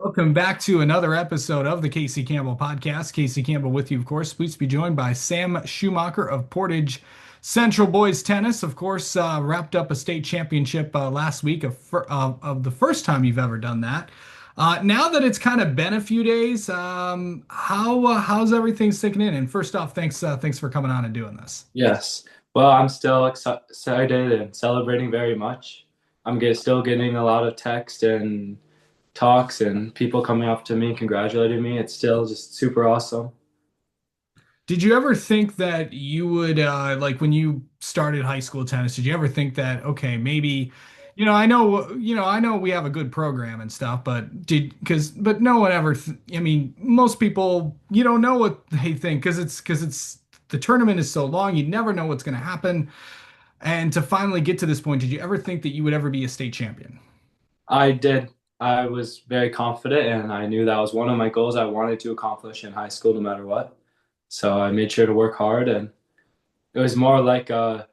Welcome back to another episode of the Casey Campbell podcast. Casey Campbell with you, of course. Pleased to be joined by Sam Schumacher of Portage Central Boys Tennis. Of course, wrapped up a state championship last week of the first time you've ever done that. Now that it's kind of been a few days, how's everything sinking in? And first off, thanks for coming on and doing this. Yes. Well, I'm still excited and celebrating very much. Still getting a lot of text and talks and people coming up to me, congratulating me. It's still just super awesome. Did you ever think that you would like when you started high school tennis, did you ever think that okay, maybe I know we have a good program and stuff, but but no one ever I mean, most people you don't know what they think because it's the tournament is so long, you never know what's going to happen. And to finally get to this point, did you ever think that you would ever be a state champion? I did. I was very confident and I knew that was one of my goals I wanted to accomplish in high school no matter what. So I made sure to work hard and it was more like I'm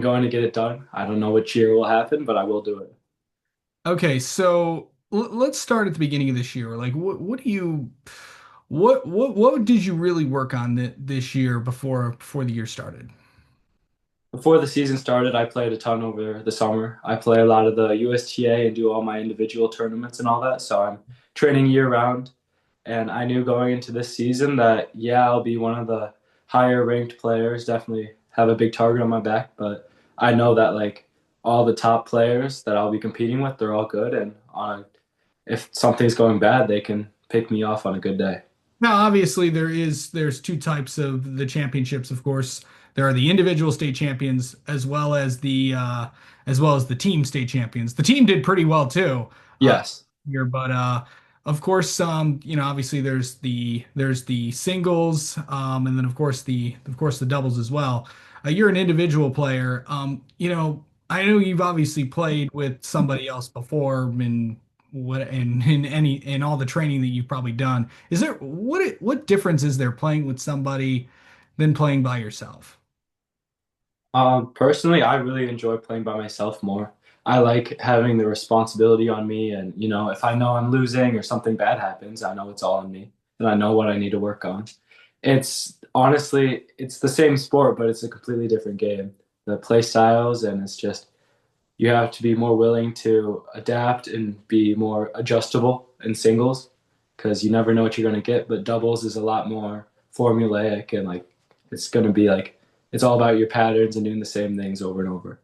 going to get it done. I don't know which year will happen, but I will do it. Okay, so let's start at the beginning of this year. Like, what do you, what did you really work on this year before the year started? Before the season started, I played a ton over the summer. I play a lot of the USTA and do all my individual tournaments and all that. So I'm training year round. And I knew going into this season that, yeah, I'll be one of the higher ranked players, definitely have a big target on my back. But I know that, like, all the top players that I'll be competing with, they're all good. And if something's going bad, they can pick me off on a good day. Now, obviously, there's two types of the championships, of course. There are the individual state champions as well as the team state champions. The team did pretty well too Yes. here, but of course, obviously there's the singles, and then of course the doubles as well. You're an individual player. I know you've obviously played with somebody else before, in all the training that you've probably done. Is there what difference is there playing with somebody than playing by yourself? Personally, I really enjoy playing by myself more. I like having the responsibility on me, and if I know I'm losing or something bad happens, I know it's all on me, and I know what I need to work on. It's honestly, it's the same sport, but it's a completely different game. The play styles, and it's just you have to be more willing to adapt and be more adjustable in singles because you never know what you're going to get. But doubles is a lot more formulaic and like it's going to be like it's all about your patterns and doing the same things over and over.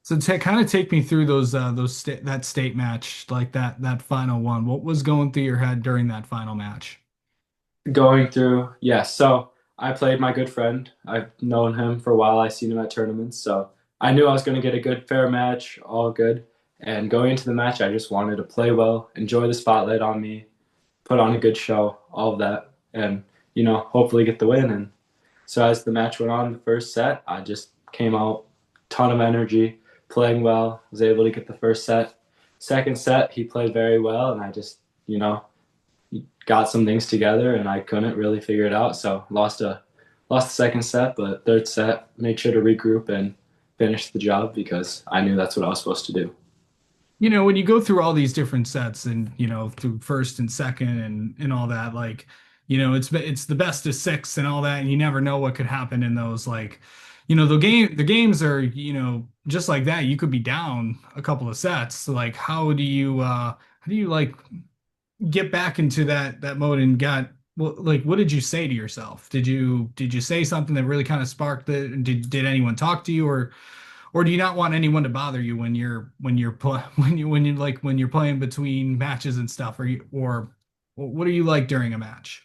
So kind of take me through that state match, like that final one. What was going through your head during that final match? Going through, yes. So I played my good friend. I've known him for a while. I've seen him at tournaments. So I knew I was going to get a good, fair match, all good. And going into the match, I just wanted to play well, enjoy the spotlight on me, put on a good show, all of that, and hopefully get the win. And so as the match went on, the first set, I just came out ton of energy, playing well, was able to get the first set. Second set, he played very well, and I just got some things together, and I couldn't really figure it out. So lost the second set, but third set, made sure to regroup and finish the job because I knew that's what I was supposed to do. When you go through all these different sets and, through first and second and all that, like, it's the best of six and all that, and you never know what could happen in those. Like, the games are, just like that. You could be down a couple of sets. So, like, how do you like get back into that mode and what did you say to yourself? Did you say something that really kind of sparked it? Did anyone talk to you, or do you not want anyone to bother you when you're playing between matches and stuff? Or what are you like during a match?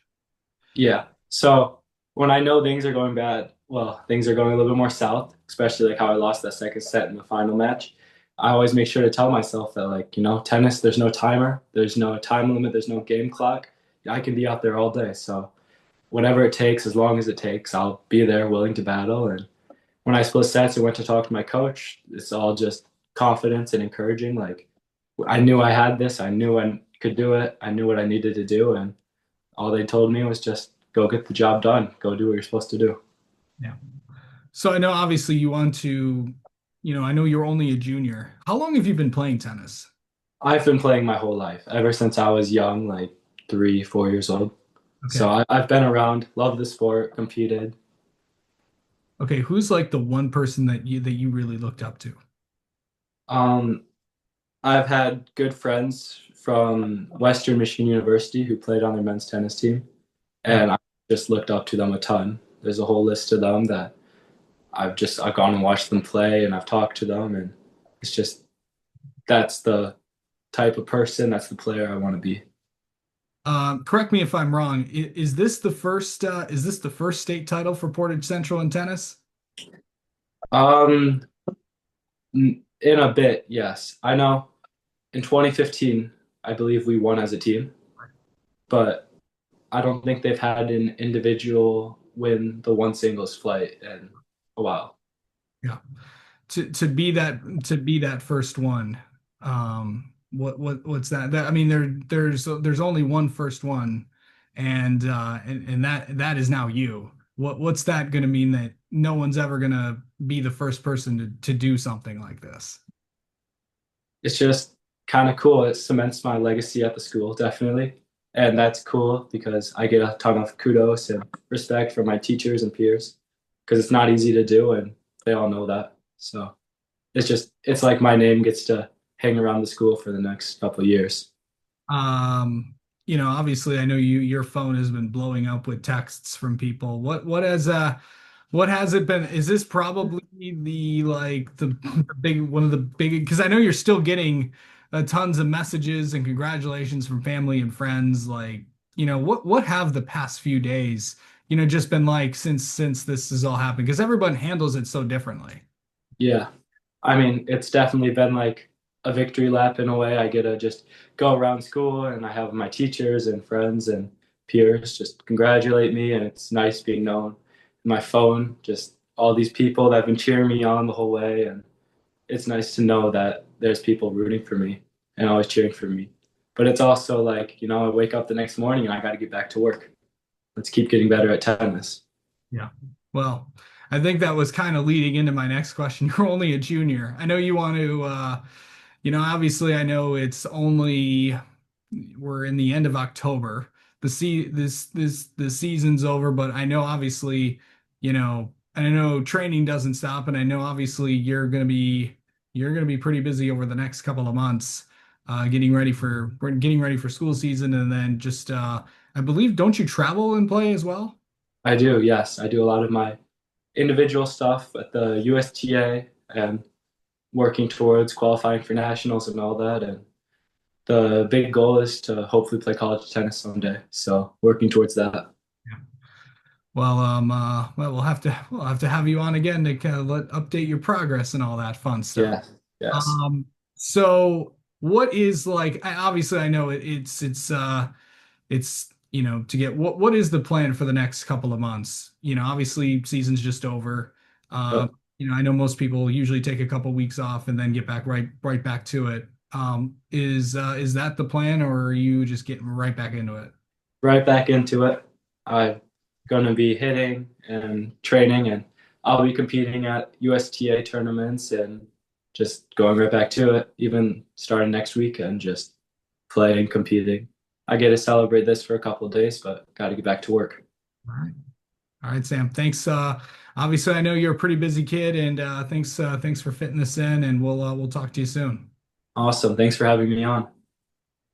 Yeah. So when I know things are going bad, well, things are going a little bit more south, especially like how I lost that second set in the final match. I always make sure to tell myself that, like, tennis, there's no timer, there's no time limit, there's no game clock. I can be out there all day. So whatever it takes, as long as it takes, I'll be there willing to battle. And when I split sets and went to talk to my coach, it's all just confidence and encouraging. Like I knew I had this, I knew I could do it, I knew what I needed to do, and all they told me was just go get the job done, go do what you're supposed to do. Yeah. So I know obviously I know you're only a junior. How long have you been playing tennis? I've been playing my whole life, ever since I was young, like 3, 4 years old. So Okay. I've been around, love the sport, competed. Okay, who's like the one person that you really looked up to? Um, I've had good friends from Western Michigan University who played on their men's tennis team, Yeah. and I just looked up to them a ton. There's a whole list of them that I've gone and watched them play, and I've talked to them, and it's just that's the type of person, that's the player I want to be. Correct me if I'm wrong. Is this the first state title for Portage Central in tennis? Um, in a bit, yes. I know in 2015, I believe we won as a team, but I don't think they've had an individual win the one singles flight in a while. Yeah. To be that first one. What's that? I mean, there's only one first one, and that is now you. What's that going to mean that no one's ever going to be the first person to do something like this? It's just kind of cool. It cements my legacy at the school, definitely. And that's cool because I get a ton of kudos and respect from my teachers and peers because it's not easy to do and they all know that. So it's like my name gets to hang around the school for the next couple of years. Obviously I know your phone has been blowing up with texts from people. What has it been? Is this probably the big one of the big because I know you're still getting tons of messages and congratulations from family and friends. Like, what have the past few days, just been like since this has all happened? Because everyone handles it so differently. Yeah. I mean, it's definitely been like a victory lap in a way. I get to just go around school and I have my teachers and friends and peers just congratulate me, and it's nice being known. My phone, just all these people that have been cheering me on the whole way, and it's nice to know that there's people rooting for me and always cheering for me. But it's also like, I wake up the next morning and I got to get back to work. Let's keep getting better at tennis. Yeah. Well, I think that was kind of leading into my next question. You're only a junior. I know you want to, obviously I know we're in the end of October. The season's over, but I know obviously, and I know training doesn't stop, and I know obviously you're gonna be pretty busy over the next couple of months, getting ready for school season, and then just I believe, don't you travel and play as well? I do, yes. I do a lot of my individual stuff at the USTA and working towards qualifying for nationals and all that. And the big goal is to hopefully play college tennis someday. So working towards that. Well, we'll have to have you on again to kind of update your progress and all that fun stuff. Yeah. Yes. So what is like? Obviously, I know it's to get what is the plan for the next couple of months? Obviously, season's just over. Um, Yep. I know most people usually take a couple weeks off and then get back right back to it. Is that the plan, or are you just getting right back into it? Right back into it. I'm going to be hitting and training, and I'll be competing at USTA tournaments and just going right back to it, even starting next week and just playing, competing. I get to celebrate this for a couple of days, but got to get back to work. All right. All right, Sam. Thanks. Obviously, I know you're a pretty busy kid, and thanks for fitting this in, and we'll talk to you soon. Awesome. Thanks for having me on.